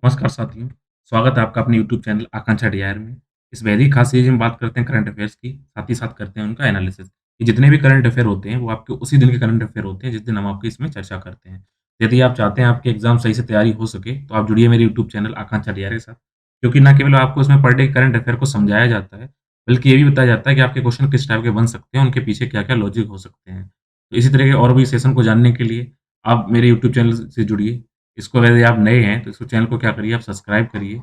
नमस्कार साथियों, स्वागत है आपका अपने यूट्यूब चैनल आकांक्षा डीआईआर में। इस वेदिक खास सीरीज में बात करते हैं करंट अफेयर्स की, साथ ही साथ करते हैं उनका एनालिसिस। ये जितने भी करंट अफेयर होते हैं, वो आपके उसी दिन के करंट अफेयर होते हैं, जिस दिन हम आपकी इसमें चर्चा करते हैं। यदि आप चाहते हैं आपके एग्ज़ाम सही से तैयारी हो सके, तो आप जुड़िए मेरे यूट्यूब चैनल आकांक्षा डीआईआर के साथ, क्योंकि ना केवल आपको उसमें पर डे करंट अफेयर को समझाया जाता है, बल्कि ये भी बताया जाता है कि आपके क्वेश्चन किस टाइप के बन सकते हैं, उनके पीछे क्या-क्या लॉजिक हो सकते हैं। तो इसी तरह के और भी सेशन को जानने के लिए आप मेरे यूट्यूब चैनल से जुड़िए। इसको यदि आप नए हैं, तो इसको चैनल को क्या करिए, आप सब्सक्राइब करिए,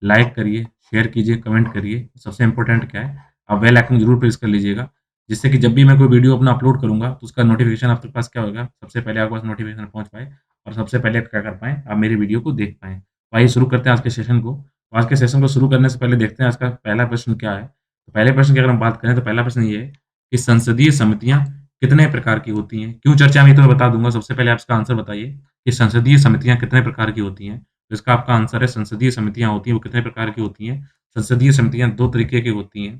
लाइक करिए, शेयर कीजिए, कमेंट करिए। सबसे इम्पोर्टेंट क्या है, आप बेल आइकन ज़रूर प्रेस कर लीजिएगा, जिससे कि जब भी मैं कोई वीडियो अपना अपलोड करूँगा, तो उसका नोटिफ़िकेशन आपके पास क्या होगा, सबसे पहले आपके पास नोटिफ़िकेशन पहुँच पाए और सबसे पहले आप क्या कर पाएँ, आप मेरी वीडियो को देख पाएँ। तो आइए शुरू करते हैं आज के सेशन को। तो आज के सेशन को शुरू करने से पहले देखते हैं आज का पहला प्रश्न क्या है। तो पहले प्रश्न की अगर हम बात करें, तो पहला प्रश्न ये है कि संसदीय समितियाँ कितने प्रकार की होती हैं? क्यों चर्चा में, ये तो मैं बता दूँगा। सबसे पहले आप इसका आंसर बताइए कि संसदीय समितियाँ कितने प्रकार की होती हैं? तो इसका आपका आंसर है संसदीय समितियाँ होती हैं, वो कितने प्रकार की होती हैं? संसदीय समितियाँ 2 तरीके की होती हैं।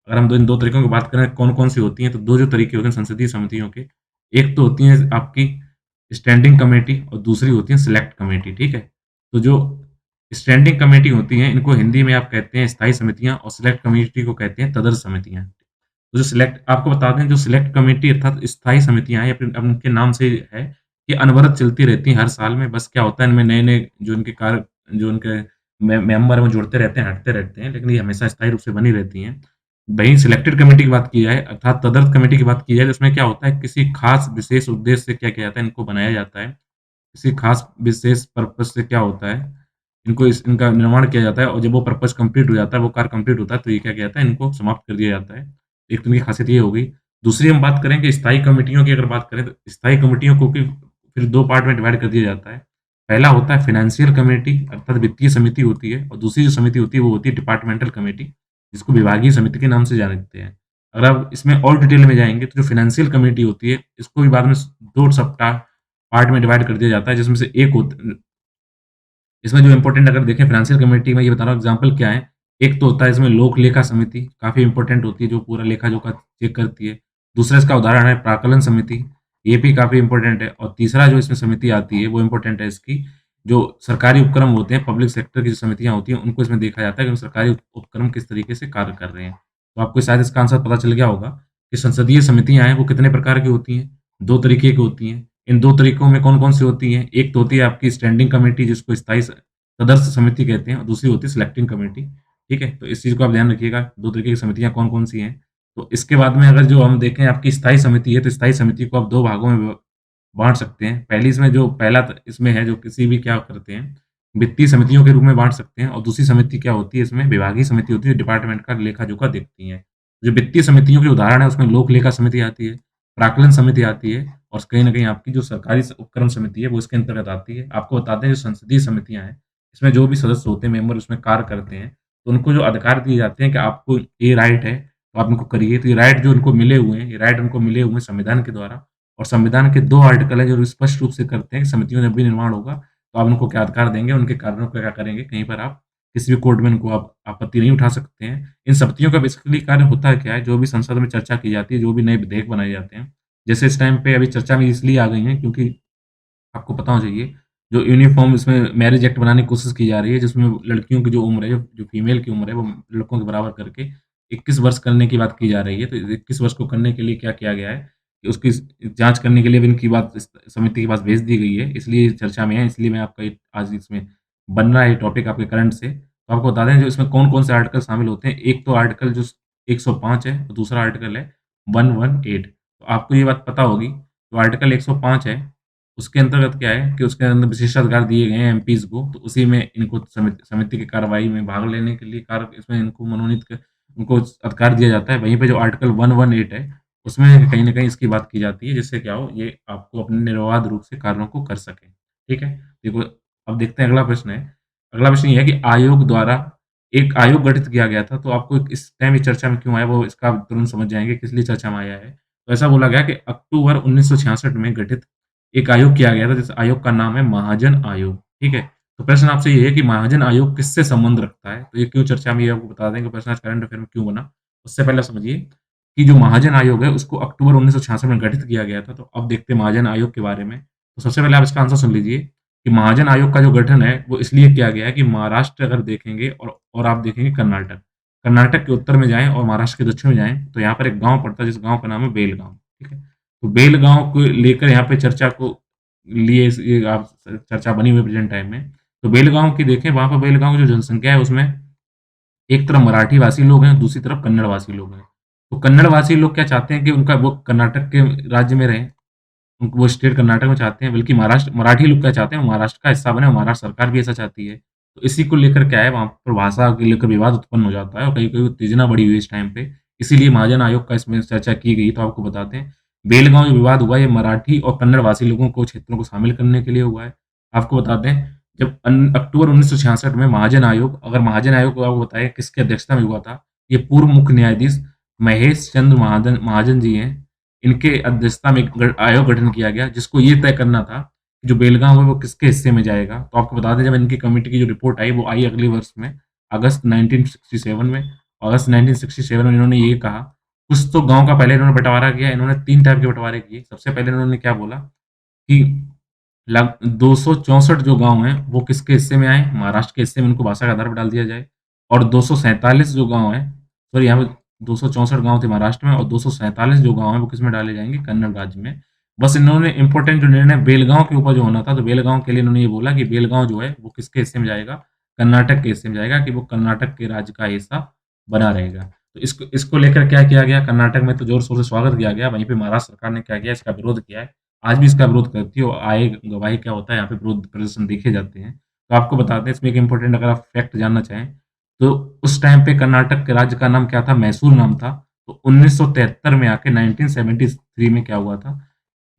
अगर हम दो इन 2 तरीकों की बात करें कौन-कौन सी होती हैं, तो 2 जो तरीके होते हैं संसदीय समितियों के, एक तो होती है आपकी स्टैंडिंग कमेटी और दूसरी होती है सिलेक्ट कमेटी, ठीक है? तो जो स्टैंडिंग कमेटी होती हैं, इनको हिंदी में आप कहते हैं स्थायी समितियाँ और सिलेक्ट कमेटी को कहते हैं तदर्थ समितियाँ। तो जो सिलेक्ट आपको बता दें, जो सिलेक्ट कमेटी अर्थात स्थायी समितियाँ हैं, या फिर अब उनके नाम से है, ये अनवरत चलती रहती हैं हर साल में। बस क्या होता है, इनमें नए-नए जो इनके कार्य, जो इनके मेंबर हैं, वो जुड़ते रहते हैं, हटते रहते हैं, लेकिन ये हमेशा स्थायी रूप से बनी रहती हैं। वहीं सिलेक्टेड कमेटी की बात की जाए, अर्थात तदर्थ कमेटी की बात की जाए, तो इसमें क्या होता है, किसी खास विशेष उद्देश्य से क्या किया जाता है, इनको बनाया जाता है। किसी खास विशेष पर्पज़ से क्या होता है, इनका निर्माण किया जाता है और जब वो पर्पज़ कंप्लीट हो जाता है, वो कार्य कंप्लीट होता है, तो ये क्या किया जाता है, इनको समाप्त कर दिया जाता है। एक तो इनकी खासियत ये हो गई। दूसरी हम बात करें कि स्थायी कमिटियों की अगर बात करें, तो स्थायी कमिटियों को कि फिर 2 पार्ट में डिवाइड कर दिया जाता है। पहला होता है फाइनेंशियल कमिटी, अर्थात वित्तीय समिति होती है, और दूसरी जो समिति होती है, वो होती है डिपार्टमेंटल कमिटी, जिसको विभागीय समिति के नाम से जानते हैं। अगर आप इसमें और डिटेल में जाएँगे, तो जो फाइनेंशियल कमिटी होती है, इसको भी बाद में 2 सप्ताह पार्ट में डिवाइड कर दिया जाता है, जिसमें से एक इसमें जो इम्पोर्टेंट अगर देखें फाइनेंशियल कमिटी में, ये बता रहा हूँ एग्ज़ाम्पल क्या है। एक तो होता है इसमें लोक लेखा समिति, काफ़ी इम्पोर्टेंट होती है, जो पूरा लेखा-जोखा चेक करती है। दूसरा इसका उदाहरण है प्राक्कलन समिति, ये भी काफ़ी इम्पोर्टेंट है। और तीसरा जो इसमें समिति आती है, वो इम्पोर्टेंट है इसकी, जो सरकारी उपक्रम होते हैं, पब्लिक सेक्टर की जो समितियाँ होती हैं, उनको इसमें देखा जाता है कि सरकारी उपक्रम किस तरीके से कार्य कर रहे हैं। तो आपको शायद इसका आंसर पता चल गया होगा कि संसदीय समितियाँ हैं, वो कितने प्रकार की होती हैं? 2 तरीके की होती हैं। इन 2 तरीकों में कौन-कौन सी होती हैं? एक तो होती है आपकी स्टैंडिंग कमिटी, जिसको स्थायी तदर्थ समिति कहते हैं, और दूसरी होती है सिलेक्टिंग कमिटी, ठीक है? तो इस चीज़ को आप ध्यान रखिएगा, 2 तरीके की समितियाँ कौन-कौन सी हैं। तो इसके बाद में अगर जो हम देखें आपकी स्थायी समिति है, तो स्थायी समिति को आप 2 भागों में बाँट सकते हैं। पहली इसमें जो पहला इसमें है, जो किसी भी क्या करते हैं, वित्तीय समितियों के रूप में बाँट सकते हैं, और दूसरी समिति क्या होती है, इसमें विभागीय समिति होती है, डिपार्टमेंट का लेखा-जोखा देखती है। जो वित्तीय समितियों के उदाहरण है, उसमें लोक लेखा समिति आती है, प्राक्कलन समिति आती है, और कहीं न कहीं आपकी जो सरकारी उपक्रम समिति है, वो इसके अंतर्गत आती है। आपको बता दें, जो संसदीय समितियाँ हैं, इसमें जो भी सदस्य होते हैं, मेंबर उसमें कार्य करते हैं, तो उनको जो अधिकार दिए जाते हैं कि आपको ये राइट है, तो आप इनको करिए। तो ये राइट जो उनको मिले हुए हैं, ये राइट उनको मिले हुए हैं संविधान के द्वारा, और संविधान के 2 आर्टिकल हैं, जो स्पष्ट रूप से करते हैं कि समितियों जब भी निर्माण होगा, तो आप उनको क्या अधिकार देंगे, उनके कार्यों को क्या करेंगे, कहीं पर आप किसी भी कोर्ट में उनको आप आपत्ति नहीं उठा सकते हैं। इन समितियों का बेसिकली कार्य होता है क्या है, जो भी संसद में चर्चा की जाती है, जो भी नए विधेयक बनाए जाते हैं, जैसे इस टाइम पे अभी चर्चा में इसलिए आ गई हैं, क्योंकि आपको पता होना चाहिए, जो यूनिफ़ॉर्म इसमें मैरिज एक्ट बनाने की कोशिश की जा रही है, जिसमें लड़कियों की जो उम्र है, जो फीमेल की उम्र है, वो लड़कों के बराबर करके 21 वर्ष करने की बात की जा रही है। तो 21 वर्ष को करने के लिए क्या किया गया है कि उसकी जाँच करने के लिए भी इनकी बात इस समिति के पास भेज दी गई है, इसलिए चर्चा में है, इसलिए मैं आपका ये आज इसमें बन रहा है ये टॉपिक आपके करंट से। तो आपको बता दें, जो इसमें कौन-कौन से आर्टिकल शामिल होते हैं। एक तो आर्टिकल जो 105 है, और दूसरा आर्टिकल है 118। तो आपको ये बात पता होगी, जो आर्टिकल 105 है, उसके अंतर्गत क्या है कि उसके अंदर विशेषाधिकार दिए गए हैं एमपीज़ को, तो उसी में इनको समिति की कार्रवाई में भाग लेने के लिए कार्य इसमें इनको मनोनीत क उनको अधिकार दिया जाता है। वहीं पे जो आर्टिकल 118 है, उसमें कहीं न कहीं इसकी बात की जाती है, जिससे क्या हो, ये आपको अपने निर्बाध रूप से कार्यों को कर सकें। ठीक है? देखो, अब देखते हैं अगला प्रश्न है। अगला प्रश्न ये है कि आयोग द्वारा एक आयोग गठित किया गया था, तो आपको इस टाइम ये चर्चा में क्यों आया, वो इसका आप तुरंत समझ जाएँगे किस लिए चर्चा में आया है। तो ऐसा बोला गया कि अक्टूबर 1966 में गठित एक आयोग किया गया था, जिस आयोग का नाम है महाजन आयोग, ठीक है? तो प्रश्न आपसे ये है कि महाजन आयोग किससे संबंध रखता है? तो ये क्यों चर्चा में, ये आपको बता दें कि प्रश्न आज करंट अफेयर में क्यों बना। उससे पहले आप समझिए कि जो महाजन आयोग है, उसको अक्टूबर 1966 में गठित किया गया था। तो अब देखते हैं महाजन आयोग के बारे में। तो सबसे पहले आप इसका आंसर सुन लीजिए कि महाजन आयोग का जो गठन है, वो इसलिए किया गया है कि महाराष्ट्र अगर देखेंगे और आप देखेंगे कर्नाटक। कर्नाटक के उत्तर में जाएँ और महाराष्ट्र के दक्षिण में जाएँ, तो यहाँ पर एक गाँव पड़ता है, जिस गाँव का नाम है बेलगाँव, ठीक है? तो बेलगाँव को लेकर यहाँ पे चर्चा को लिए इस ये आप चर्चा बनी हुई है प्रेज़ेंट टाइम में। तो बेलगाँव की देखें, वहाँ पे बेलगाँव की जो जनसंख्या है, उसमें एक तरफ मराठीभाषी लोग हैं, दूसरी तरफ कन्नड़वासी लोग हैं। तो कन्नड़वासी लोग क्या चाहते हैं कि उनका वो कर्नाटक के राज्य में रहें, उनको वो स्टेट कर्नाटक में चाहते हैं, बल्कि महाराष्ट्र मराठी लोग क्या चाहते हैं, वो महाराष्ट्र का हिस्सा बने, और महाराष्ट्र सरकार भी ऐसा चाहती है। तो इसी को लेकर क्या है, वहाँ पर भाषा को लेकर विवाद उत्पन्न हो जाता है और कहीं-कहीं उत्तेजना बढ़ी हुई है इस टाइम पे। इसीलिए महाजन आयोग का इसमें चर्चा की गई। तो आपको बताते हैं, बेलगाँव जो विवाद हुआ, ये मराठी और कन्नड़वासी लोगों को क्षेत्रों को शामिल करने के लिए हुआ है। आपको बताते हैं, जब अक्टूबर 1966 में महाजन आयोग, अगर महाजन आयोग को आपको बताएँ किसकी अध्यक्षता में हुआ था, ये पूर्व मुख्य न्यायाधीश महेश चंद्र महाजन महाजन जी हैं। इनके अध्यक्षता में एक आयोग गठन किया गया, जिसको ये तय करना था कि जो बेलगाँव है वो किसके हिस्से में जाएगा। तो आपको बता दें, जब इनकी कमिटी की जो रिपोर्ट आई, वो आई अगले वर्ष में, अगस्त 1967 में। अगस्त 1967 में इन्होंने ये कहा, कुछ तो गाँव का पहले इन्होंने बँटवारा किया। इन्होंने 3 टाइप के बँटवारे किए। सबसे पहले इन्होंने क्या बोला कि लग 264 जो गाँव हैं, वो किसके हिस्से में आएँ, महाराष्ट्र के हिस्से में, उनको भाषा के आधार पर डाल दिया जाए। और 247 जो गाँव हैं, सॉरी, यहाँ पे 264 गाँव थे महाराष्ट्र में, और 247 जो गाँव हैं, वो किसमें डाले जाएँगे, कन्नड़ राज्य में। बस इन्होंने इम्पोर्टेंट जो निर्णय बेलगाँव के ऊपर जो होना था, तो बेलगाँव के लिए इन्होंने ये बोला कि बेलगाँव जो है, वो किसके हिस्से में जाएगा, कर्नाटक के हिस्से में जाएगा, कि वो कर्नाटक के राज्य का हिस्सा बना रहेगा। तो इसको इसको लेकर क्या किया गया, कर्नाटक में तो ज़ोर-शोर से स्वागत किया गया, वहीं पे महाराष्ट्र सरकार ने क्या किया, इसका विरोध किया है। आज भी इसका विरोध करती है, और आए गवाही क्या होता है, यहाँ पे विरोध प्रदर्शन देखे जाते हैं। तो आपको बताते हैं, इसमें एक इम्पोर्टेंट अगर आप फैक्ट जानना चाहें, तो उस टाइम पे कर्नाटक के राज्य का नाम क्या था, मैसूर नाम था। तो 1973 में आके 1973 में क्या हुआ था,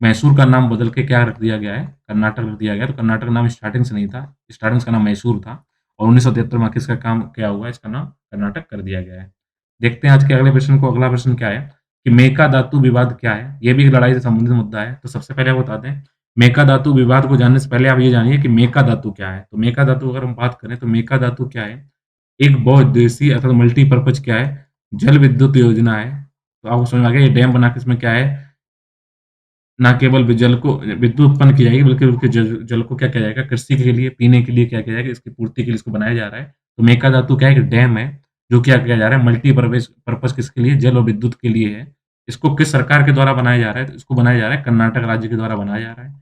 मैसूर का नाम बदल के क्या रख दिया गया है, कर्नाटक रख दिया गया है। तो कर्नाटक का नाम स्टार्टिंग से नहीं था, स्टार्टिंग से इसका नाम मैसूर था, और 1973 में आके इसका काम क्या हुआ है, इसका नाम कर्नाटक कर दिया गया है। देखते हैं आज के अगले प्रश्न को। अगला प्रश्न क्या है कि मेकाधातु विवाद क्या है? ये भी एक लड़ाई से संबंधित मुद्दा है। तो सबसे पहले आप बता दें, मेकाधातु विवाद को जानने से पहले आप ये जानिए कि मेकाधातु क्या है? तो मेकाधातु अगर हम बात करें, तो मेकाधातु क्या है? एक बहुउद्देशीय अर्थात मल्टीपर्पज़ क्या है? जल विद्युत योजना है। तो आपको समझ में आ गया, ये डैम बना के इसमें क्या है, ना केवल जल को विद्युत उत्पन्न की जाएगी, बल्कि उसके जल जल को क्या किया जाएगा, कृषि के लिए, पीने के लिए क्या किया जाएगा, इसकी पूर्ति के लिए इसको बनाया जा रहा है। तो मेकाधातु क्या है, एक डैम है, जो क्या किया जा रहा है, मल्टीपर्पज़ पर्पज़ किसके लिए, जल और विद्युत के लिए है। इसको किस सरकार के द्वारा बनाया जा रहा है? तो इसको बनाया जा रहा है कर्नाटक राज्य के द्वारा बनाया जा रहा है।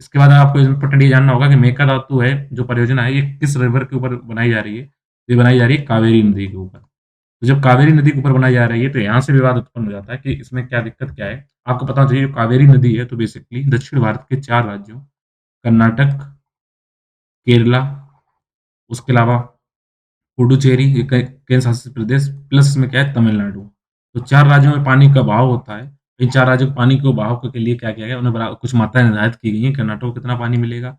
इसके बाद आपको इम्पोर्टेंट ये जानना होगा कि मेकाधातु है, जो परियोजना है, ये किस रिवर के ऊपर बनाई जा रही है? ये बनाई जा रही है कावेरी नदी के ऊपर। तो जब कावेरी नदी के ऊपर बनाई जा रही है, तो यहाँ से विवाद उत्पन्न हो जाता है कि इसमें क्या दिक्कत क्या है? आपको पता होना चाहिए, जो कावेरी नदी है, तो बेसिकली दक्षिण भारत के 4 राज्यों, कर्नाटक, केरला, उसके अलावा पुडुचेरी, ये केंद्र शासित प्रदेश, प्लस इसमें क्या है, तमिलनाडु। तो 4 राज्यों में पानी का बहाव होता है। इन 4 राज्यों को पानी को बहाव के लिए क्या किया गया, उन्हें कुछ मात्राएँ निर्धारित की गई हैं। कर्नाटक को कितना पानी मिलेगा,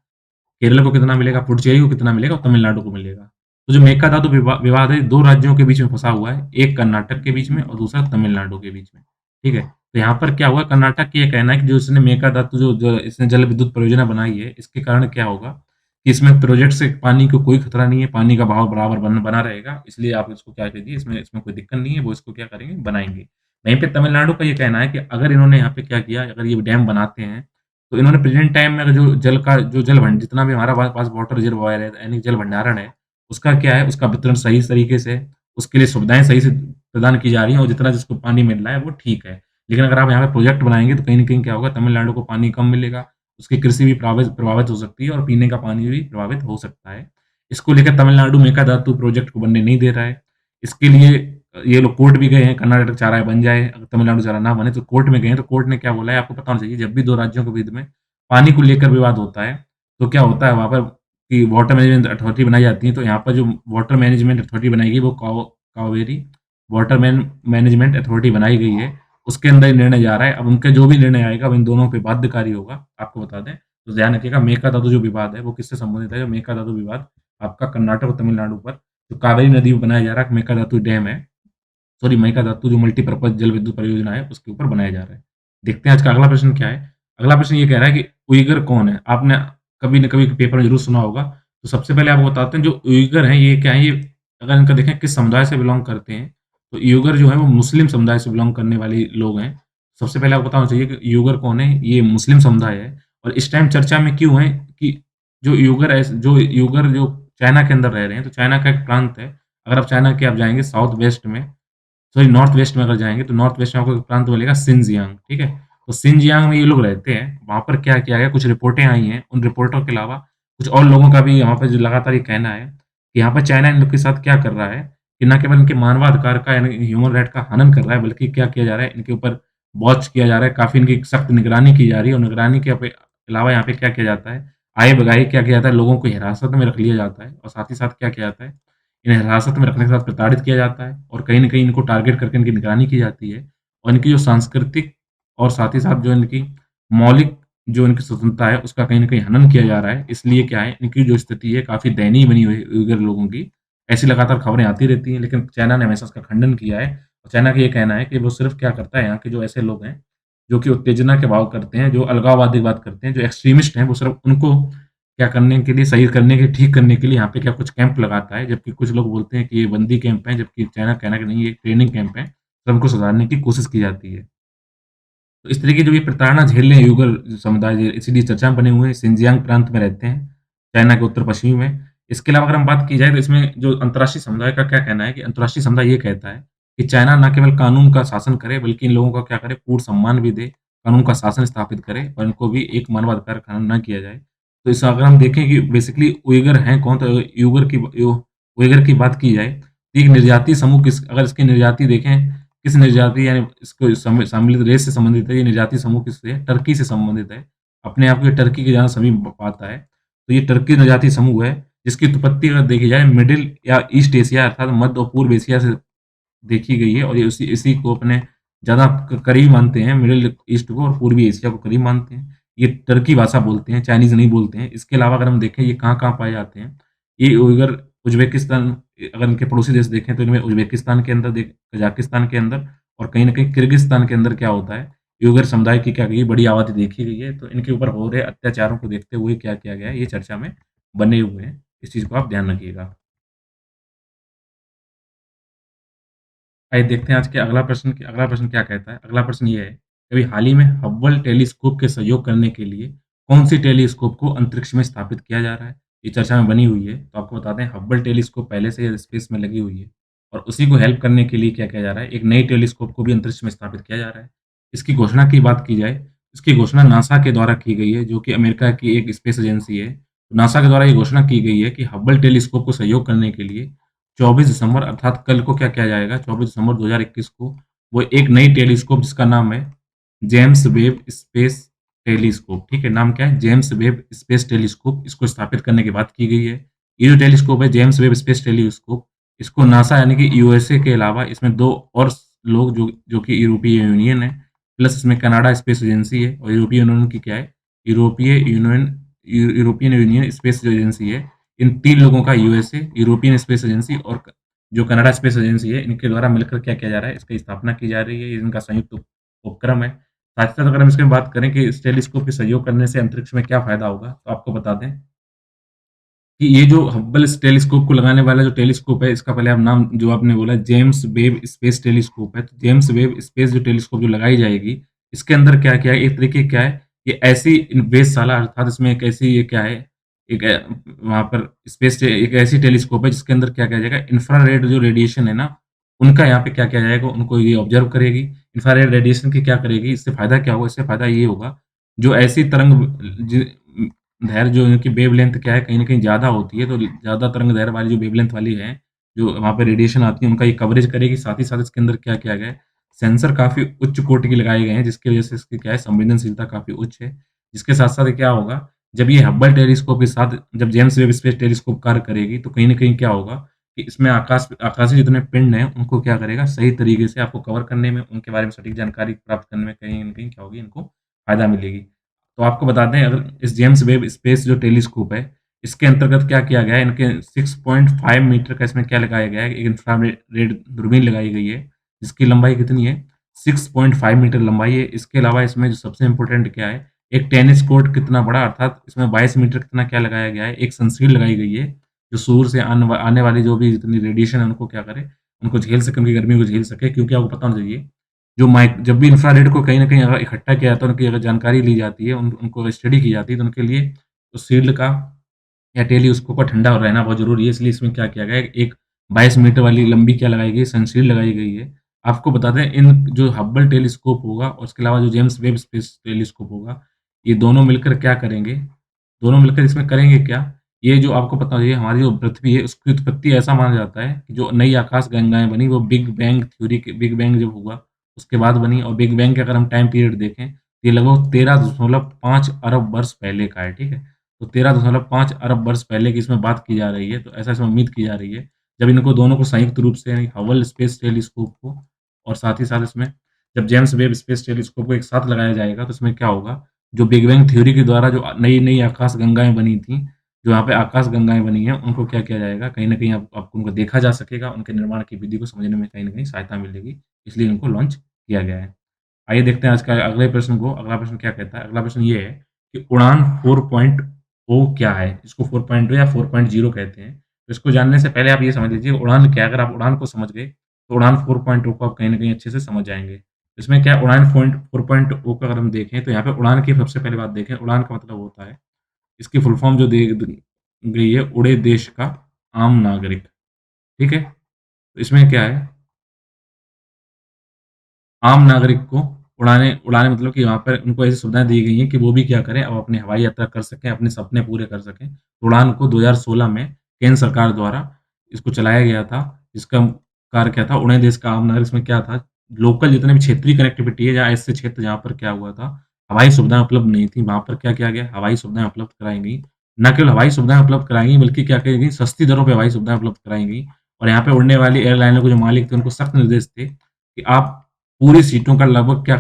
केरल को कितना मिलेगा, पुडुचेरी को कितना मिलेगा, और तमिलनाडु को मिलेगा। तो जो मेकाधातु विवाद है, 2 राज्यों के बीच में फँसा हुआ है, एक कर्नाटक के बीच में और दूसरा तमिलनाडु के बीच में, ठीक है? तो यहाँ पर क्या हुआ, कर्नाटक का ये कहना है कि जो इसने मेकाधातु जो जो इसने जल विद्युत परियोजना बनाई है, इसके कारण क्या होगा कि इसमें प्रोजेक्ट से पानी को कोई खतरा नहीं है, पानी का बहाव बराबर बना रहेगा, इसलिए आप इसको क्या कीजिए, इसमें इसमें कोई दिक्कत नहीं है, वो इसको क्या करेंगे, बनाएँगे। वहीं पे तमिलनाडु का ये कहना है कि अगर इन्होंने यहाँ पे क्या किया, अगर ये डैम बनाते हैं, तो इन्होंने प्रेज़ेंट टाइम में अगर जो जल भंड जितना भी हमारा पास वाटर रिजर्वायर है, यानी जल भंडारण है, उसका क्या है, उसका वितरण सही तरीके से, उसके लिए सुविधाएँ सही से प्रदान की जा रही हैं, और जितना जिसको पानी मिल रहा है, वो ठीक है। लेकिन अगर आप यहाँ पे प्रोजेक्ट बनाएँगे, तो कहीं न कहीं क्या होगा, तमिलनाडु को पानी कम मिलेगा, उसकी कृषि भी प्रभावित हो सकती है, और पीने का पानी भी प्रभावित हो सकता है। इसको लेकर तमिलनाडु मेकाधातु प्रोजेक्ट को बनने नहीं दे रहा है। इसके लिए ये लोग कोर्ट भी गए हैं, कर्नाटक चाह रहा है बन जाए, अगर तमिलनाडु चाह रहा ना बने, तो कोर्ट में गए हैं। तो कोर्ट ने क्या बोला है, आपको पता होना चाहिए, जब भी 2 राज्यों के बीच में पानी को लेकर विवाद होता है, तो क्या होता है वहाँ पर कि वाटर मैनेजमेंट अथॉरिटी बनाई जाती है। तो यहाँ पर जो वाटर मैनेजमेंट अथॉरिटी बनाई गई, वो कावेरी वाटर मैनेजमेंट अथॉरिटी बनाई गई है, उसके अंदर ही निर्णय जा रहा है। अब उनका जो भी निर्णय आएगा, वो इन दोनों पे बाध्यकारी होगा, आपको बता दें। तो ध्यान रखिएगा, मेकाधातु जो विवाद है, वो किससे संबंधित है, जो मेकाधातु विवाद आपका कर्नाटक और तमिलनाडु पर जो कावेरी नदी पे बनाया जा रहा है, मेकाधातु डैम है, सॉरी, मेकाधातु जो मल्टीपर्पज़ जल विद्युत परियोजना है, उसके ऊपर बनाया जा रहा है। देखते हैं आज का अगला प्रश्न क्या है। अगला प्रश्न ये कह रहा है कि उइगर कौन है? आपने कभी न कभी पेपर में ज़रूर सुना होगा। तो सबसे पहले आपको बताते हैं, जो उइगर हैं, ये क्या है, ये अगर इनका देखें किस समुदाय से बिलॉन्ग करते हैं, तो उइगर जो है, वो मुस्लिम समुदाय से बिलॉन्ग करने वाले लोग हैं। सबसे पहले आपको पता होना चाहिए कि उइगर कौन है, ये मुस्लिम समुदाय है, और इस टाइम चर्चा में क्यों है कि जो चाइना के अंदर रह रहे हैं, तो चाइना का एक प्रांत है। अगर आप चाइना के आप जाएँगे साउथ वेस्ट में, सॉरी नॉर्थ वेस्ट में अगर जाएँगे, तो नॉर्थ वेस्ट में आपको एक प्रांत मिलेगा शिनजियांग, ठीक है? तो शिनजियांग में ये लोग रहते हैं। वहाँ पर क्या किया गया, कुछ रिपोर्टें आई हैं, उन रिपोर्टों के अलावा कुछ और लोगों का भी यहाँ पे जो लगातार ये कहना है कि यहाँ पर चाइना इन लोग के साथ क्या कर रहा है कि ना केवल इनके मानवाधिकार का यानी ह्यूमन राइट का हनन कर रहा है, बल्कि क्या किया जा रहा है, इनके ऊपर वॉच किया जा रहा है, काफ़ी इनकी सख्त निगरानी की जा रही है, और निगरानी के अलावा यहाँ पे क्या किया जाता है, आए-बगाए क्या किया जाता है, लोगों को हिरासत में रख लिया जाता है, और साथ ही साथ क्या किया जाता है, इन्हें हिरासत में रखने के साथ प्रताड़ित किया जाता है, और कहीं न कहीं इनको टारगेट करके इनकी निगरानी की जाती है, और इनकी जो सांस्कृतिक और साथ ही साथ जो इनकी मौलिक जो इनकी स्वतंत्रता है, उसका कहीं न कहीं हनन किया जा रहा है। इसलिए क्या है, इनकी जो स्थिति है काफ़ी दयनीय बनी हुई है उइगर लोगों की। ऐसी लगातार खबरें आती रहती हैं, लेकिन चाइना ने हमेशा उसका खंडन किया है, और चाइना का ये कहना है कि वो सिर्फ़ क्या करता है, यहाँ के जो ऐसे लोग हैं, जो कि उत्तेजना के भाव करते हैं, जो अलगाववादी की बात करते हैं, जो एक्सट्रीमिस्ट हैं, वो सिर्फ़ उनको क्या करने के लिए, सही करने के ठीक करने के लिए यहाँ पे क्या कुछ कैंप लगाता है, जबकि कुछ लोग बोलते हैं कि ये बंदी कैंप है, जबकि चाइना का कहना है कि नहीं, ये ट्रेनिंग कैंप है, सबको सुधारने की कोशिश की जाती है। तो इस तरह की जो ये प्रताड़ना झेल रहे हैं उइगर समुदाय, इसीलिए चर्चा में बने हुए हैं, शिनजियांग प्रांत में रहते हैं, चाइना के उत्तर-पश्चिमी में। इसके अलावा अगर हम बात की जाए, तो इसमें जो अंतर्राष्ट्रीय समुदाय का क्या कहना है कि अंतर्राष्ट्रीय समुदाय ये कहता है कि चाइना ना केवल कानून का शासन करे, बल्कि इन लोगों का क्या करे, पूर्ण सम्मान भी दे, कानून का शासन स्थापित करे, और इनको भी एक मानवाधिकार का हनन ना किया जाए। तो इस अगर हम देखें कि बेसिकली उइगर हैं कौन, तो उइगर की बात की जाए, तो एक निर्जातीय समूह, अगर इसकी निर्जाति देखें, किस निर्जाति यानी इसको सम्मिलित रेस से संबंधित है, ये निर्जातीय समूह किससे है? टर्की से संबंधित है। अपने आप को ये टर्की के जहाँ सभी पाता है। तो ये टर्की जनजातीय समूह है, जिसकी उत्पत्ति अगर देखी जाए मिडिल या ईस्ट एशिया अर्थात मध्य और पूर्व एशिया से देखी गई है, और ये उसी इसी को अपने ज़्यादा करीब मानते हैं, मिडिल ईस्ट को और पूर्वी एशिया को करीब मानते हैं। ये टर्की भाषा बोलते हैं, चाइनीज़ नहीं बोलते हैं। इसके अलावा अगर हम देखें ये कहाँ-कहाँ पाए जाते हैं, ये उइगर उज़्बेकिस्तान, अगर इनके पड़ोसी देश देखें तो इनमें उज़्बेकिस्तान के अंदर कज़ाकिस्तान के अंदर, और कहीं न कहीं किर्गिस्तान के अंदर क्या होता है, उइगर समुदाय की क्या गई बड़ी आबादी देखी गई है। तो इनके ऊपर हो रहे अत्याचारों को देखते हुए क्या किया गया है, ये चर्चा में बने हुए हैं। इस चीज़ को आप ध्यान रखिएगा। आइए देखते हैं आज के अगला प्रश्न क्या कहता है। अगला प्रश्न ये है, कभी हाल ही में हब्बल टेलीस्कोप के सहयोग करने के लिए कौन-सी टेलीस्कोप को अंतरिक्ष में स्थापित किया जा रहा है? ये चर्चा में बनी हुई है। तो आपको बता दें, हब्बल टेलीस्कोप पहले से स्पेस में लगी हुई है, और उसी को हेल्प करने के लिए क्या किया जा रहा है, एक नई टेलीस्कोप को भी अंतरिक्ष में स्थापित किया जा रहा है। इसकी घोषणा की बात की जाए, इसकी घोषणा नासा के द्वारा की गई है, जो कि अमेरिका की एक स्पेस एजेंसी है। नासा के द्वारा ये घोषणा की गई है कि हब्बल टेलीस्कोप को सहयोग करने के लिए 24 दिसंबर अर्थात कल को क्या किया जाएगा, 24 दिसंबर 2021 को वो एक नई टेलीस्कोप जिसका नाम है जेम्स वेब स्पेस टेलीस्कोप, ठीक है? नाम क्या है? जेम्स वेब स्पेस टेलीस्कोप, इसको स्थापित करने की बात की गई है। ये जो टेलीस्कोप है जेम्स वेब स्पेस टेलीस्कोप, इसको नासा यानी कि यूएसए के अलावा इसमें 2 और लोग जो जो कि यूरोपीय यूनियन है, प्लस इसमें कनाडा स्पेस एजेंसी है, और यूरोपीय यूनियन की क्या है? यूरोपियन यूनियन स्पेस जो एजेंसी है, इन 3 लोगों का यूएसए, यूरोपियन स्पेस एजेंसी और जो कनाडा स्पेस एजेंसी है, इनके द्वारा मिलकर क्या किया जा रहा है, इसकी स्थापना की जा रही है, ये इनका संयुक्त उपक्रम है। साथ ही साथ अगर हम इसमें बात करें कि इस टेलीस्कोप के सहयोग करने से अंतरिक्ष में क्या फ़ायदा होगा, तो आपको बता दें कि ये जो हब्बल इस टेलीस्कोप को लगाने वाला जो टेलीस्कोप है, इसका पहले आप नाम जो आपने बोला जेम्स वेब स्पेस टेलीस्कोप है, तो जेम्स वेब स्पेस जो टेलीस्कोप जो लगाई जाएगी, इसके अंदर क्या-क्या है, एक तरीके क्या है, ये ऐसी वेधशाला अर्थात इसमें एक ऐसी ये क्या है, एक वहाँ पर एक ऐसी टेलीस्कोप है जिसके अंदर क्या किया जाएगा, इंफ्रारेड जो रेडिएशन है ना, उनका यहाँ पे क्या किया जाएगा, उनको ये ऑब्ज़र्व करेगी। इंफ्रारेड रेडिएशन की क्या करेगी, इससे फ़ायदा क्या होगा, इससे फ़ायदा ये होगा, जो ऐसी तरंग ज दैर्घ्य जो इनकी वेवलेंथ क्या है, कहीं न कहीं ज़्यादा होती है, तो ज़्यादा तरंग दैर्घ्य वाली जो वेवलेंथ वाली है, जो वहाँ पे रेडिएशन आती है, उनका ये कवरेज करेगी। साथ ही साथ इसके अंदर क्या किया गया है, सेंसर काफ़ी उच्च कोटि के लगाए गए हैं, जिसकी वजह से इसकी क्या है, संवेदनशीलता काफ़ी उच्च है। जिसके साथ-साथ क्या होगा, जब ये हब्बल टेलीस्कोप के साथ जब जेम्स वेब स्पेस टेलीस्कोप कार्य करेगी, तो कहीं न कहीं क्या होगा कि इसमें आकाशीय जितने पिंड हैं, उनको क्या करेगा, सही तरीके से आपको कवर करने में, उनके बारे में सटीक जानकारी प्राप्त करने में कहीं न कहीं क्या होगी, इनको फ़ायदा मिलेगी। तो आपको बता दें, अगर इस जेम्स वेब स्पेस जो टेलीस्कोप है, इसके अंतर्गत क्या किया गया है, इनके 6.5 मीटर का इसमें क्या लगाया गया है, एक इंफ्रारेड दूरबीन लगाई गई है, जिसकी लंबाई कितनी है, 6.5 मीटर लंबाई है। इसके अलावा इसमें जो सबसे इम्पोर्टेंट क्या है, एक टेनिस कोर्ट कितना बड़ा अर्थात इसमें 22 मीटर कितना क्या लगाया गया है, एक सनशील्ड लगाई गई है, जो सूर्य से आने वाली जो भी जितनी रेडिएशन है, उनको क्या करे, उनको झेल सके, उनकी गर्मी को झेल सके। क्योंकि आपको पता होना चाहिए जब भी इंफ्रारेड को कहीं न कहीं अगर इकट्ठा किया जाता है, उनकी अगर जानकारी ली जाती है, उनको स्टडी की जाती है, तो उनके लिए उस शील्ड का या टेलीस्कोप ठंडा हो रहना बहुत ज़रूरी है, इसलिए इसमें क्या किया गया है, एक 22 मीटर वाली लंबी क्या लगाई गई है, सनशील्ड लगाई गई है। आपको बता दें इन जो हब्बल टेलीस्कोप होगा और उसके अलावा जो जेम्स वेब स्पेस टेलीस्कोप होगा, ये दोनों मिलकर क्या करेंगे, दोनों मिलकर इसमें करेंगे क्या, ये जो आपको पता होना चाहिए हमारी जो पृथ्वी है उसकी उत्पत्ति ऐसा माना जाता है कि जो नई आकाश गंगाएँ बनी वो बिग बैंग थ्योरी के बिग बैंग जब हुआ, उसके बाद बनी और बिग बैंग के अगर हम टाइम पीरियड देखें, ये लगभग 13.5 अरब वर्ष पहले का है, ठीक है? तो 13.5 अरब वर्ष पहले की इसमें बात की जा रही है, तो ऐसा इसमें उम्मीद की जा रही है। जब इनको दोनों को संयुक्त रूप से यानी हबल स्पेस टेलीस्कोप को और साथ ही साथ इसमें जब जेम्स वेब स्पेस टेलीस्कोप को एक साथ लगाया जाएगा, तो इसमें क्या होगा, जो बिग बैंग थ्योरी के द्वारा जो नई-नई आकाश गंगाएँ बनी थी, जो यहाँ पे आकाश गंगाएँ बनी हैं, उनको क्या किया जाएगा, कहीं न कहीं आप आपको उनको देखा जा सकेगा, उनके निर्माण की विधि को समझने में कहीं न कहीं सहायता मिलेगी, इसलिए इनको लॉन्च किया गया है। आइए देखते हैं आज का अगले प्रश्न को, अगला प्रश्न क्या कहता है? अगला प्रश्न ये है कि उड़ान 4.0 क्या है? इसको 4.0 या 4.0 कहते हैं। तो इसको जानने से पहले आप ये समझ लीजिए उड़ान क्या है? अगर आप उड़ान को समझ गए, तो उड़ान 4.0 को आप कहीं न कहीं अच्छे से समझ जाएँगे। इसमें क्या है उड़ान पॉइंट 4.0 का अगर हम देखें, तो यहाँ पे उड़ान की सबसे पहली बात देखें, उड़ान का मतलब होता है, इसकी फुल फॉर्म जो दे द गई है, उड़े देश का आम नागरिक, ठीक है? तो इसमें क्या है आम नागरिक को उड़ाने उड़ाने मतलब कि वहाँ पर उनको ऐसी सुविधाएँ दी गई हैं कि वो भी क्या करें, अब अपनी हवाई यात्रा कर सकें, अपने सपने पूरे कर सकें। तो उड़ान को 2016 में केंद्र सरकार द्वारा इसको चलाया गया था। इसका कार्य क्या था, उड़े देश का आम नागरिक इसमें क्या था, लोकल जितने भी क्षेत्रीय कनेक्टिविटी है, जहाँ ऐसे क्षेत्र जहाँ पर क्या हुआ था, हवाई सुविधाएँ उपलब्ध नहीं थी, वहाँ पर क्या किया गया, हवाई सुविधाएँ उपलब्ध कराई गई। ना केवल हवाई सुविधाएँ उपलब्ध कराई गई, बल्कि क्या की गई, सस्ती दरों पे हवाई सुविधाएँ उपलब्ध कराई गई और यहाँ पे उड़ने वाली एयरलाइनों के जो मालिक थे, उनको सख्त निर्देश थे कि आप पूरी सीटों का लगभग क्या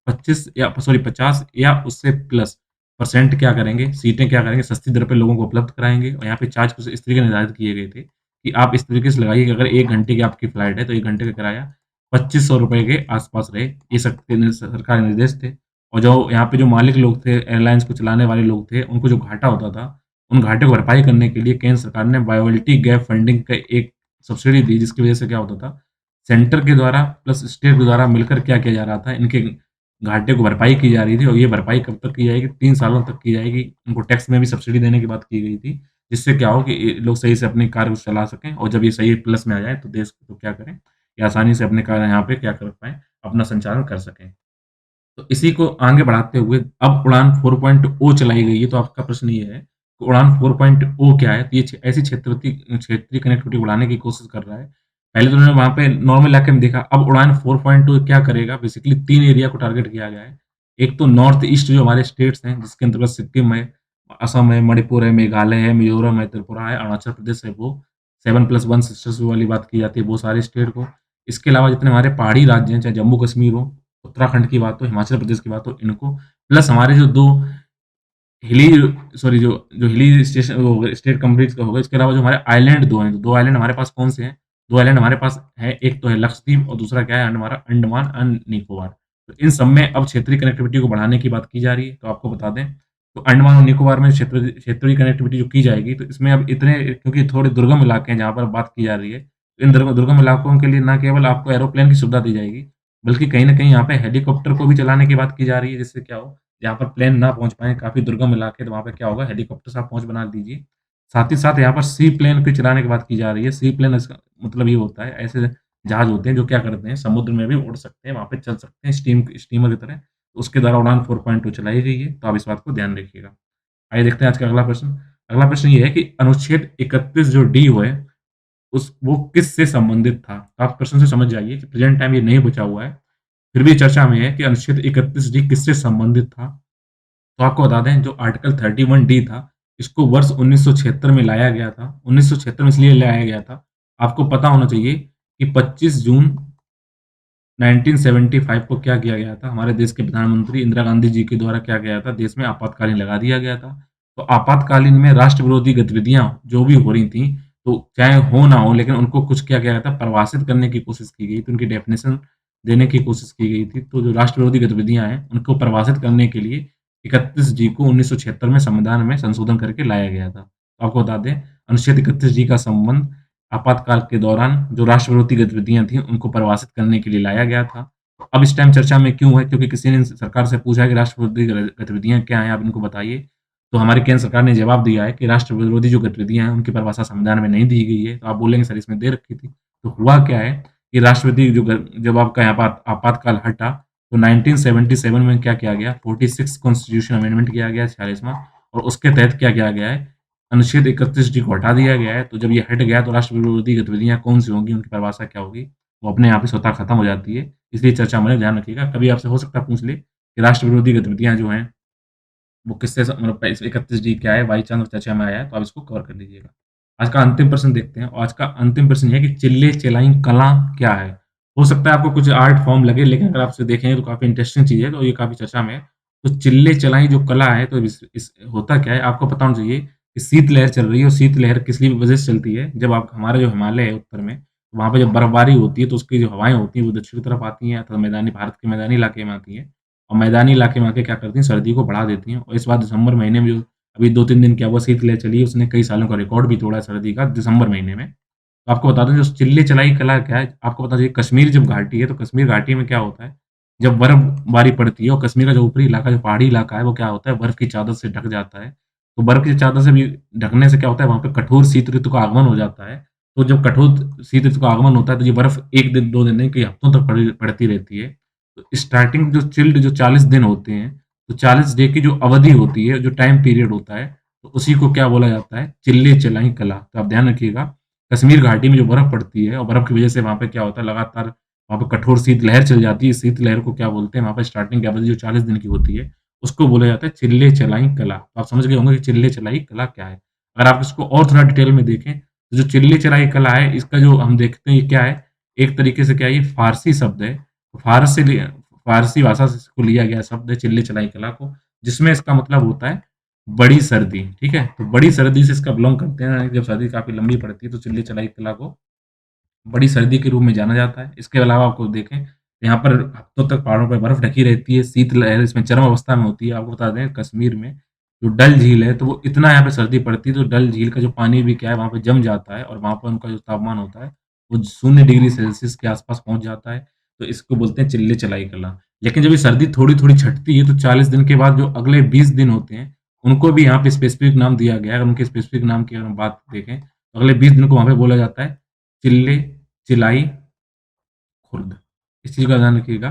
25 या सॉरी 50 या उससे प्लस परसेंट क्या करेंगे, सीटें क्या करेंगे, सस्ती दर पे लोगों को उपलब्ध कराएँगे और यहाँ पे चार्ज कुछ इस तरीके निर्धारित किए गए थे कि आप इस तरीके से लगाइए कि अगर 1 घंटे की आपकी फ्लाइट है, तो 1 घंटे का किराया ₹2500 के आस-पास रहे। ये सब केंद्र सरकार के निर्देश थे और जो यहाँ पे जो मालिक लोग थे, एयरलाइन्स को चलाने वाले लोग थे, उनको जो घाटा होता था, उन घाटे को भरपाई करने के लिए केंद्र सरकार ने वायबिलिटी गैप फंडिंग का एक सब्सिडी दी, जिसकी वजह से क्या होता था, सेंटर के द्वारा प्लस स्टेट के द्वारा मिलकर क्या किया जा रहा था, इनके घाटे को भरपाई की जा रही थी और ये भरपाई कब तक की जाएगी? 3 सालों तक की जाएगी। उनको टैक्स में भी सब्सिडी देने की बात की गई थी, जिससे क्या हो कि ये लोग सही से अपने कार्य को चला सकें और जब ये सही प्लस में आ जाए, तो देश को क्या करें, ये आसानी से अपने कार्य यहाँ पे क्या कर पाएँ, अपना संचालन कर सकें। तो इसी को आगे बढ़ाते हुए अब उड़ान 4.0 चलाई गई है, तो आपका प्रश्न ये है कि उड़ान 4.0 क्या है? तो ये ऐसी क्षेत्रीय कनेक्टिविटी बढ़ाने की कोशिश कर रहा है। पहले तो उन्होंने वहाँ पे नॉर्मल इलाके में देखा, अब उड़ान 4.2 क्या करेगा? बेसिकली 3 एरिया को टारगेट किया गया है। एक तो नॉर्थ ईस्ट जो हमारे स्टेट्स हैं, जिसके अंतर्गत सिक्किम है, असम है, मणिपुर है, मेघालय है, मिज़ोरम है, त्रिपुरा है, अरुणाचल प्रदेश है, वो 7+1 सिस्टर्स वाली बात की जाती है, वो सारे स्टेट को। इसके अलावा जितने हमारे पहाड़ी राज्य हैं, चाहे जम्मू-कश्मीर हो, उत्तराखंड की बात हो, हिमाचल प्रदेश की बात हो, इनको प्लस हमारे जो 2 हिली सॉरी जो जो हिली स्टेशन वो हो गए स्टेट कंप्लीट का होगा, इसके अलावा जो हमारे आइलैंड 2 हैं, 2 आइलैंड हमारे पास कौन से हैं? 2 आइलैंड हमारे पास है, एक तो है लक्षद्वीप और दूसरा क्या है हमारा अंडमान एंड निकोबार। तो इन सब में अब क्षेत्रीय कनेक्टिविटी को बढ़ाने की बात की जा रही है, तो आपको बता दें, तो अंडमान और निकोबार में क्षेत्रीय कनेक्टिविटी जो की जाएगी, तो इसमें अब इतने क्योंकि थोड़े दुर्गम इलाके हैं जहाँ पर बात की जा रही है, तो इन दुर्गम इलाकों के लिए ना केवल आपको एरोप्लेन की सुविधा दी जाएगी, बल्कि कहीं न कहीं यहाँ पे हेलीकॉप्टर को भी चलाने की बात की जा रही है, जिससे क्या हो जहाँ पर प्लेन ना पहुँच पाएँ, काफ़ी दुर्गम इलाके तो वहाँ पे क्या होगा हेलीकॉप्टर से आप पहुँच बना दीजिए। साथ ही साथ यहाँ पर सी प्लेन भी चलाने की बात की जा रही है। सी प्लेन इसका मतलब ये होता है ऐसे जहाज़ होते हैं जो क्या करते हैं समुद्र में भी उड़ सकते हैं, वहाँ पे चल सकते हैं स्टीमर की तरह। तो उसके द्वारा उड़ान 4.2 चलाई गई है, तो आप इस बात को ध्यान रखिएगा। आइए देखते हैं आज का अगला प्रश्न। अगला प्रश्न ये है कि अनुच्छेद 31 जो डी है, उस वो किससे संबंधित था? तो आप प्रश्न से समझ जाइए कि प्रेज़ेंट टाइम ये नहीं बचा हुआ है, फिर भी चर्चा में है कि अनुच्छेद 31 डी किससे संबंधित था? तो आपको बता दें जो आर्टिकल 31 डी था, इसको वर्ष 1976 में लाया गया था। 1976 में इसलिए लाया गया था, आपको पता होना चाहिए कि 25 जून 1975 को क्या किया गया था, हमारे देश के प्रधानमंत्री इंदिरा गांधी जी के द्वारा क्या किया था, देश में आपातकालीन लगा दिया गया था। तो आपातकालीन में राष्ट्र विरोधी गतिविधियाँ जो भी हो रही थी, तो चाहे हो ना हो लेकिन उनको कुछ किया गया था, परिभाषित करने की कोशिश की गई थी, उनकी डेफिनिशन देने की कोशिश की गई थी। तो जो राष्ट्र विरोधी गतिविधियाँ हैं, उनको परिभाषित करने के लिए 31 जी को 1976 में संविधान में संशोधन करके लाया गया था। तो आपको बता दें, अनुच्छेद 31 जी का संबंध आपातकाल के दौरान जो राष्ट्र विरोधी गतिविधियाँ थीं, उनको परिभाषित करने के लिए लाया गया था। अब इस टाइम चर्चा में क्यों है? क्योंकि किसी ने सरकार से पूछा है कि राष्ट्र विरोधी गतिविधियाँ क्या हैं? आप इनको बताइए। तो हमारी केंद्र सरकार ने जवाब दिया है कि राष्ट्र विरोधी जो गतिविधियाँ हैं, उनकी परिभाषा संविधान में नहीं दी गई है। तो आप बोलेंगे सर इसमें दे रखी थी। तो हुआ क्या है कि राष्ट्रपति जो ग जब आपका यहाँ पर आपातकाल हटा, तो 1977 में क्या किया गया, 46 कॉन्स्टिट्यूशन अमेंडमेंट किया गया 46वां, और उसके तहत क्या किया गया है, अनुच्छेद 31 डी को हटा दिया गया है। तो जब ये हट गया तो राष्ट्र विरोधी गतिविधियाँ कौन-सी होंगी, उनकी परिभाषा क्या होगी, वो अपने आप ही स्वतः खत्म हो जाती है। इसलिए चर्चा में ध्यान रखिएगा। कभी आपसे हो सकता है पूछ ले कि राष्ट्र विरोधी गतिविधियाँ जो हैं वो किससे मतलब 31 डी क्या है, बाई चांस चर्चा में आया है, तो आप इसको कवर कर लीजिएगा। आज का अंतिम प्रश्न देखते हैं, और आज का अंतिम प्रश्न ये है कि चिल्ले-चिल्लाई कला क्या है? हो सकता है आपको कुछ आर्ट फॉर्म लगे, लेकिन अगर आप इसे देखेंगे तो काफ़ी इंटरेस्टिंग चीज़ है, तो ये काफ़ी चर्चा में है। तो चिल्ले-चिल्लाई जो कला है, तो इस होता क्या है, आपको पता होना चाहिए कि शीतलहर चल रही है, और शीतलहर किस लिए वजह से चलती है, जब आप हमारा जो हिमालय है उत्तर में, वहाँ पे जब बर्फबारी होती है, तो उसकी जो हवाएँ होती हैं, वो दक्षिण की तरफ आती हैं, अथवा मैदानी भारत के मैदानी इलाके में आती हैं। और मैदानी इलाके में आके क्या करती हैं, सर्दी को बढ़ा देती हैं, और इस बार दिसंबर महीने में जो अभी 2-3 दिन क्या हुआ, शीतलहर चली है, उसने कई सालों का रिकॉर्ड भी तोड़ा है सर्दी का दिसंबर महीने में। तो आपको बता दूँ जो चिल्ले-चलाई कला क्या है, आपको पता चाहिए कश्मीर जब घाटी है, तो कश्मीर घाटी में क्या होता है, जब बर्फबारी पड़ती है और कश्मीर का जो ऊपरी इलाका, जो पहाड़ी इलाका है, वो क्या होता है, बर्फ की चादर से ढक जाता है। तो बर्फ की चादर से भी ढकने से क्या होता है, वहाँ पे कठोर शीत ऋतु का आगमन हो जाता है। तो जब कठोर शीत ऋतु का आगमन होता है, तो ये बर्फ 1 दिन, 2 दिन नहीं, कई हफ्तों तक पड़ती रहती है। तो स्टार्टिंग जो चिल्ड जो 40 दिन होते हैं, तो 40 डे की जो अवधि होती है, जो टाइम पीरियड होता है, तो उसी को क्या बोला जाता है, चिल्ले-चलाई कला। तो आप ध्यान रखिएगा, कश्मीर घाटी में जो बर्फ पड़ती है, और बर्फ की वजह से वहाँ पे क्या होता है, लगातार वहाँ पे कठोर शीतलहर चल जाती है। शीतलहर को क्या बोलते हैं, वहाँ पे स्टार्टिंग की अवधि जो 40 दिन की होती है, उसको बोला जाता है चिल्ले-चलाई कला। तो आप समझ गए होंगे कि चिल्ले-चलाई कला क्या है। अगर आप इसको और थोड़ा डिटेल में देखें, तो जो चिल्ले-चलाई कला है, इसका जो हम देखते हैं ये क्या है, एक तरीके से क्या है, ये फ़ारसी शब्द है। फ़ारस से लिया फ़ारसी भाषा से इसको लिया गया शब्द है चिल्ले-चलाई कला को, जिसमें इसका मतलब होता है बड़ी सर्दी, ठीक है? तो बड़ी सर्दी से इसका बिलॉन्ग करते हैं, जब सर्दी काफ़ी लंबी पड़ती है, तो चिल्ले-चलाई कला को बड़ी सर्दी के रूप में जाना जाता है। इसके अलावा आपको देखें, यहाँ पर हफ्तों तक पहाड़ों पर बर्फ ढकी रहती है, शीतलहर इसमें चरम अवस्था में होती है। आपको बता दें कश्मीर में जो डल झील है, तो वो इतना यहाँ पे सर्दी पड़ती है, तो डल झील का जो पानी भी क्या है, वहाँ पे जम जाता है, और वहाँ पर उनका जो तापमान होता है, वो 0 डिग्री सेल्सियस के आस-पास पहुँच जाता है। तो इसको बोलते हैं चिल्ले-चलाई कला। लेकिन जब ये सर्दी थोड़ी-थोड़ी छँटती है, तो 40 दिन के बाद जो अगले 20 दिन होते हैं, उनको भी यहाँ पे स्पेसिफिक नाम दिया गया है। उनके स्पेसिफिक नाम की अगर हम बात देखें, तो अगले 20 दिन को वहाँ पे बोला जाता है चिल्ले चिलाई खुर्द। इस चीज़ का ध्यान रखिएगा।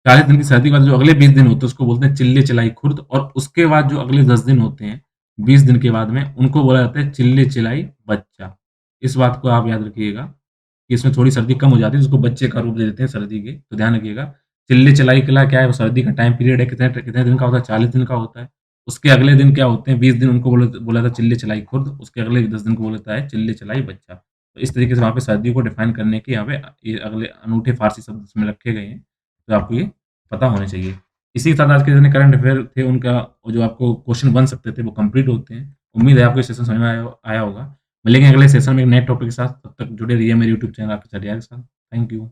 40 दिन की सर्दी के बाद जो अगले 20 दिन होते हैं उसको बोलते हैं चिल्ले चिलाई खुर्द, और उसके बाद जो अगले 10 दिन होते हैं, 20 दिन के बाद में उनको बोला जाता है चिल्ले चिलाई बच्चा। इस बात को आप याद रखिएगा कि इसमें थोड़ी सर्दी कम हो जाती है, उसको बच्चे का रूप दे देते हैं सर्दी के, तो ध्यान रखिएगा। चिल्ले चिलाई किला क्या है, वो सर्दी का टाइम पीरियड है, कितने दिन का होता है, 40 दिन का होता है। उसके अगले दिन क्या होते हैं, 20 दिन उनको बोला था चिल्ले चिलाई खुर्द, उसके अगले 10 दिन को बोला है चिल्ले चिलाई बच्चा। तो इस तरीके से वहाँ पे सर्दियों को डिफाइन करने के यहाँ पे ये अगले अनूठे फ़ारसी शब्द इसमें रखे गए हैं, तो आपको ये पता होने चाहिए। इसी के साथ आज के जितने करंट अफ़ेयर थे उनका जो आपको क्वेश्चन बन सकते थे वो कंप्लीट होते हैं। उम्मीद है आपको ये सेशन समझ में आया आया होगा। मिलेंगे अगले सेशन में एक नए टॉपिक के साथ, तब तक जुड़े रहिए मेरे यूट्यूब चैनल आपके साथ। Thank you.